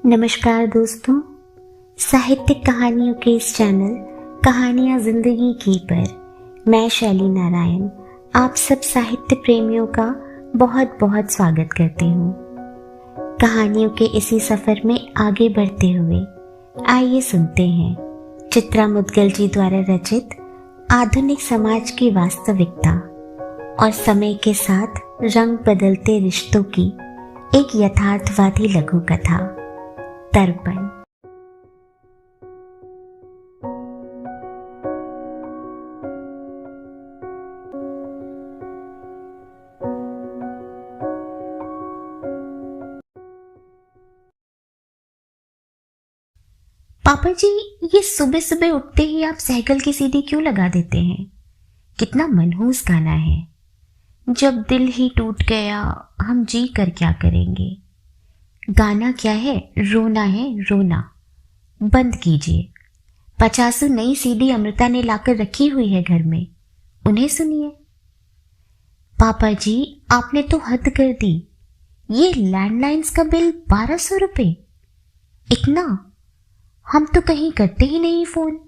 नमस्कार दोस्तों, साहित्यिक कहानियों के इस चैनल कहानियाँ जिंदगी की पर मैं शैली नारायण आप सब साहित्य प्रेमियों का बहुत बहुत स्वागत करती हूँ। कहानियों के इसी सफर में आगे बढ़ते हुए आइए सुनते हैं चित्रा मुद्गल जी द्वारा रचित आधुनिक समाज की वास्तविकता और समय के साथ रंग बदलते रिश्तों की एक यथार्थवादी लघु कथा तर्पण। पापा जी, ये सुबह सुबह उठते ही आप साइकिल की सीढ़ी क्यों लगा देते हैं? कितना मनहूस गाना है। जब दिल ही टूट गया हम जी कर क्या करेंगे। गाना क्या है? रोना है, रोना बंद कीजिए। 50 नई सीडी अमृता ने लाकर रखी हुई है घर में, उन्हें सुनिए। पापा जी, आपने तो हद कर दी। ये लैंडलाइंस का बिल 1200 रुपए, इतना? हम तो कहीं करते ही नहीं फोन,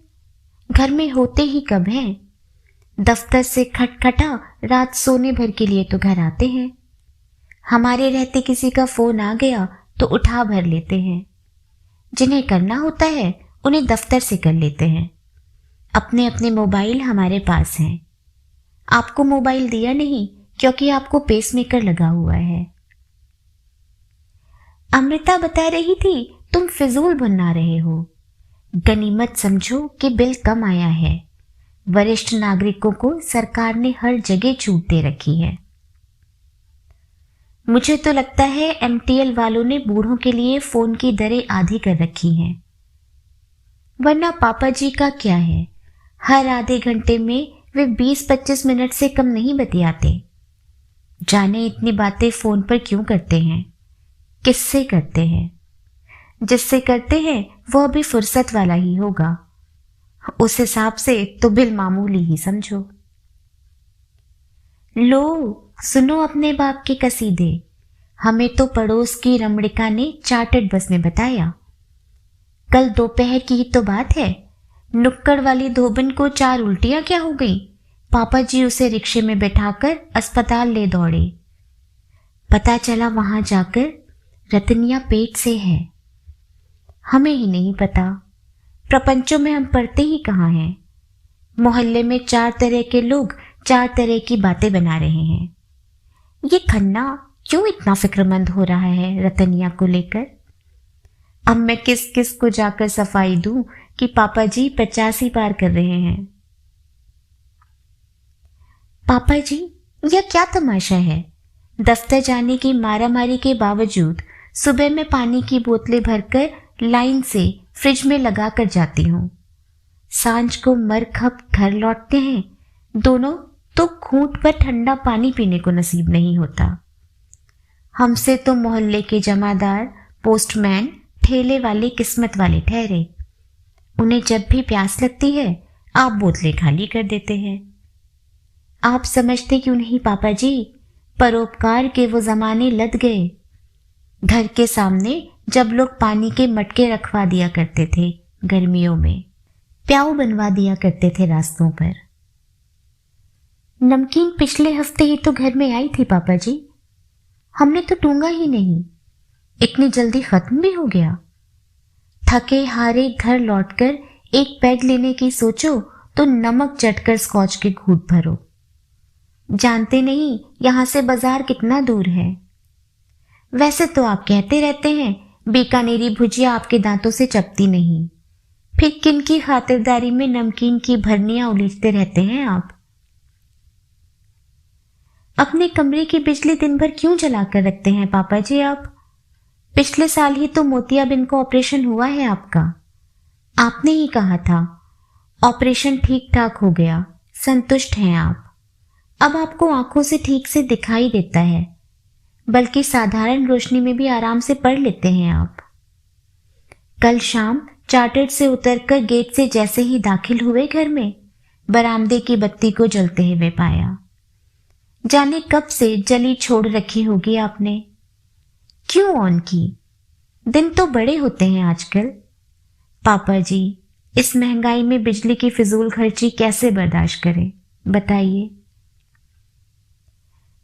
घर में होते ही कब हैं। दफ्तर से खटखटा रात सोने भर के लिए तो घर आते हैं। हमारे रहते किसी का फोन आ गया तो उठा भर लेते हैं। जिन्हें करना होता है उन्हें दफ्तर से कर लेते हैं। अपने अपने मोबाइल हमारे पास हैं। आपको मोबाइल दिया नहीं क्योंकि आपको पेसमेकर लगा हुआ है। अमृता बता रही थी तुम फिजूल बना रहे हो। गनीमत समझो कि बिल कम आया है। वरिष्ठ नागरिकों को सरकार ने हर जगह छूट दे रखी है। मुझे तो लगता है एमटीएल वालों ने बूढ़ों के लिए फोन की दरें आधी कर रखी हैं। वरना पापा जी का क्या है, हर आधे घंटे में वे 20-25 मिनट से कम नहीं बतियाते। जाने इतनी बातें फोन पर क्यों करते हैं, किससे करते हैं? जिससे करते हैं वह भी फुर्सत वाला ही होगा। उस हिसाब से तो बिल मामूली ही समझो। लो सुनो अपने बाप के कसीदे। हमें तो पड़ोस की रमणिका ने चार्टर्ड बस में बताया। कल दोपहर की ही तो बात है। नुक्कड़ वाली धोबन को 4 उल्टियां क्या हो गई। पापा जी उसे रिक्शे में बैठाकर अस्पताल ले दौड़े। पता चला वहां जाकर रतनिया पेट से है। हमें ही नहीं पता। प्रपंचों में हम पढ़ते ही कहाँ हैं। मोहल्ले में 4 तरह के लोग 4 तरह की बातें बना रहे हैं। ये खन्ना क्यों इतना फिक्रमंद हो रहा है रतनिया को लेकर? अब मैं किस किस को जाकर सफाई दूं कि पापा जी 85 पार कर रहे हैं। पापा जी, यह क्या तमाशा है? दफ्तर जाने की मारामारी के बावजूद सुबह में पानी की बोतलें भरकर लाइन से फ्रिज में लगा कर जाती हूँ। सांझ को मरखप घर लौटते हैं दोनों तो घूंट पर ठंडा पानी पीने को नसीब नहीं होता। हमसे तो मोहल्ले के जमादार, पोस्टमैन, ठेले वाले किस्मत वाले ठहरे। उन्हें जब भी प्यास लगती है आप बोतलें खाली कर देते हैं। आप समझते क्यों नहीं पापा जी, परोपकार के वो जमाने लद गए। घर के सामने जब लोग पानी के मटके रखवा दिया करते थे, गर्मियों में प्याऊ बनवा दिया करते थे रास्तों पर। नमकीन पिछले हफ्ते ही तो घर में आई थी पापा जी, हमने तो टूंगा ही नहीं। इतनी जल्दी खत्म भी हो गया। थके हारे घर लौटकर एक पैग लेने की सोचो तो नमक चटकर स्कॉच के घूंट भरो। जानते नहीं यहां से बाजार कितना दूर है। वैसे तो आप कहते रहते हैं बीकानेरी भुजिया आपके दांतों से चपती नहीं, फिर किन की खातिरदारी में नमकीन की भरनियां उलीचते रहते हैं आप? अपने कमरे की बिजली दिन भर क्यों जलाकर रखते हैं पापा जी आप? पिछले साल ही तो मोतियाबिंद को ऑपरेशन हुआ है आपका। आपने ही कहा था ऑपरेशन ठीक ठाक हो गया, संतुष्ट हैं आप। अब आपको आंखों से ठीक से दिखाई देता है, बल्कि साधारण रोशनी में भी आराम से पढ़ लेते हैं आप। कल शाम चार्टर्ड से उतरकर गेट से जैसे ही दाखिल हुए घर में, बरामदे की बत्ती को जलते हुए पाया। जाने कब से जली छोड़ रखी होगी आपने। क्यों ऑन की? दिन तो बड़े होते हैं आजकल। पापा जी, इस महंगाई में बिजली की फिजूल खर्ची कैसे बर्दाश्त करें, बताइए।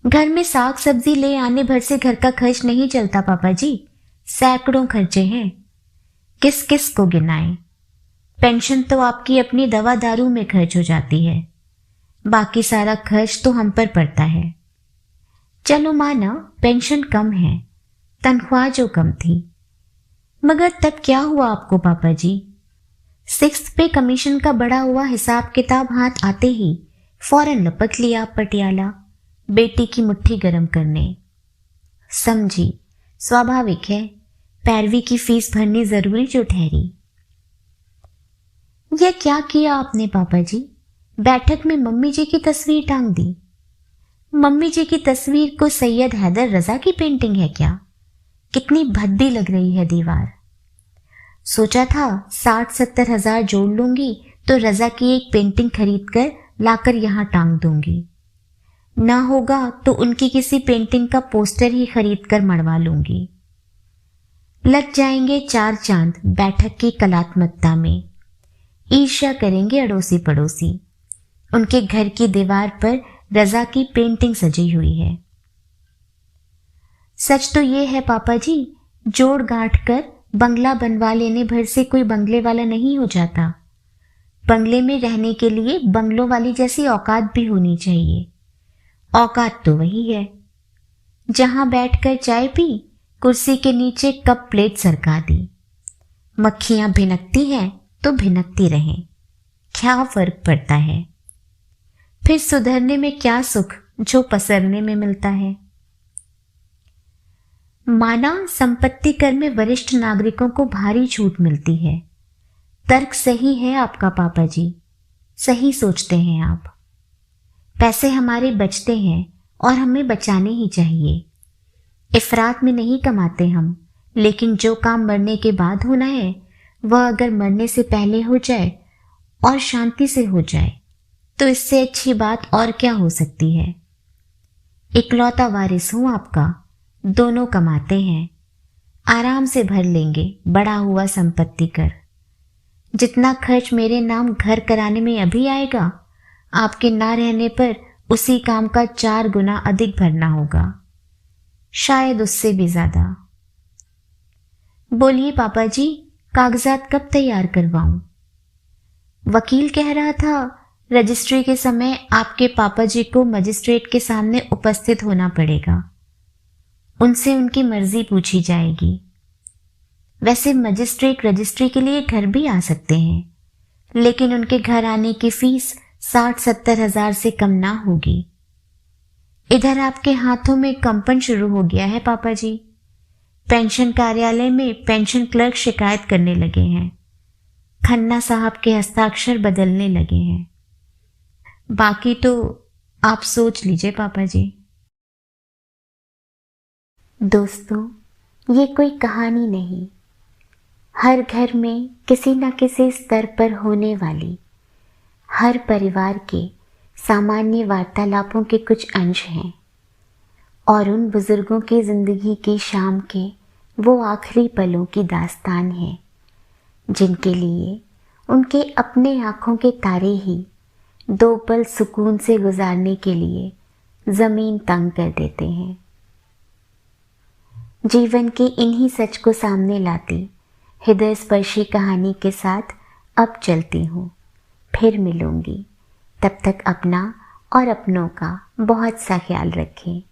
घर में साग सब्जी ले आने भर से घर का खर्च नहीं चलता पापा जी, सैकड़ों खर्चे हैं। किस किस को गिनाएं। पेंशन तो आपकी अपनी दवा दारू में खर्च हो जाती है, बाकी सारा खर्च तो हम पर पड़ता है। चलो माना पेंशन कम है, तनख्वाह जो कम थी, मगर तब क्या हुआ आपको पापा जी? 6th पे कमीशन का बढ़ा हुआ हिसाब किताब हाथ आते ही फौरन लपक लिया आप पटियाला, बेटी की मुट्ठी गर्म करने। समझी, स्वाभाविक है, पैरवी की फीस भरनी जरूरी जो ठहरी। यह क्या किया आपने पापा जी? बैठक में मम्मी जी की तस्वीर टांग दी। मम्मी जी की तस्वीर को सैयद हैदर रजा की पेंटिंग है क्या? कितनी भद्दी लग रही है दीवार। सोचा था 60-70 हजार जोड़ लूंगी तो रजा की एक पेंटिंग खरीद कर लाकर यहां टांग दूंगी। ना होगा तो उनकी किसी पेंटिंग का पोस्टर ही खरीद कर मढ़वा लूंगी। लग जाएंगे 4 चांद बैठक की कलात्मकता में। ईर्ष्या करेंगे अड़ोसी पड़ोसी। उनके घर की दीवार पर रजा की पेंटिंग सजी हुई है। सच तो ये है पापा जी, जोड़ गांठ कर बंगला बनवा लेने भर से कोई बंगले वाला नहीं हो जाता। बंगले में रहने के लिए बंगलों वाली जैसी औकात भी होनी चाहिए। औकात तो वही है, जहां बैठकर चाय पी, कुर्सी के नीचे कप प्लेट सरका दी। मक्खियां भिनकती हैं तो भिनकती रहें, क्या फर्क पड़ता है। फिर सुधरने में क्या सुख जो पसरने में मिलता है। माना संपत्ति कर में वरिष्ठ नागरिकों को भारी छूट मिलती है। तर्क सही है आपका पापा जी, सही सोचते हैं आप। पैसे हमारे बचते हैं और हमें बचाने ही चाहिए। इफरात में नहीं कमाते हम, लेकिन जो काम मरने के बाद होना है वह अगर मरने से पहले हो जाए और शांति से हो जाए तो इससे अच्छी बात और क्या हो सकती है। इकलौता वारिस हूं आपका, दोनों कमाते हैं, आराम से भर लेंगे बड़ा हुआ संपत्ति कर। जितना खर्च मेरे नाम घर कराने में अभी आएगा, आपके ना रहने पर उसी काम का 4 गुना अधिक भरना होगा, शायद उससे भी ज्यादा। बोलिए पापा जी, कागजात कब तैयार करवाऊं? वकील कह रहा था रजिस्ट्री के समय आपके पापा जी को मजिस्ट्रेट के सामने उपस्थित होना पड़ेगा, उनसे उनकी मर्जी पूछी जाएगी। वैसे मजिस्ट्रेट रजिस्ट्री के लिए घर भी आ सकते हैं, लेकिन उनके घर आने की फीस 60-70 हजार से कम ना होगी। इधर आपके हाथों में कंपन शुरू हो गया है पापा जी। पेंशन कार्यालय में पेंशन क्लर्क शिकायत करने लगे हैं, खन्ना साहब के हस्ताक्षर बदलने लगे हैं। बाकी तो आप सोच लीजिए पापा जी। दोस्तों, ये कोई कहानी नहीं, हर घर में किसी न किसी स्तर पर होने वाली, हर परिवार के सामान्य वार्तालापों के कुछ अंश हैं और उन बुजुर्गों की जिंदगी की शाम के वो आखिरी पलों की दास्तान है जिनके लिए उनके अपने आँखों के तारे ही 2 पल सुकून से गुजारने के लिए जमीन तंग कर देते हैं। जीवन के इन्हीं सच को सामने लाती हृदय स्पर्शी कहानी के साथ अब चलती हूँ, फिर मिलूंगी। तब तक अपना और अपनों का बहुत सा ख्याल रखें।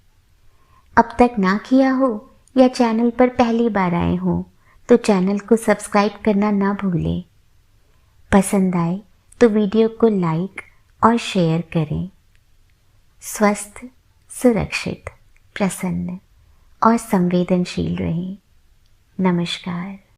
अब तक ना किया हो या चैनल पर पहली बार आए हो तो चैनल को सब्सक्राइब करना ना भूलें। पसंद आए तो वीडियो को लाइक और शेयर करें। स्वस्थ, सुरक्षित, प्रसन्न और संवेदनशील रहें। नमस्कार।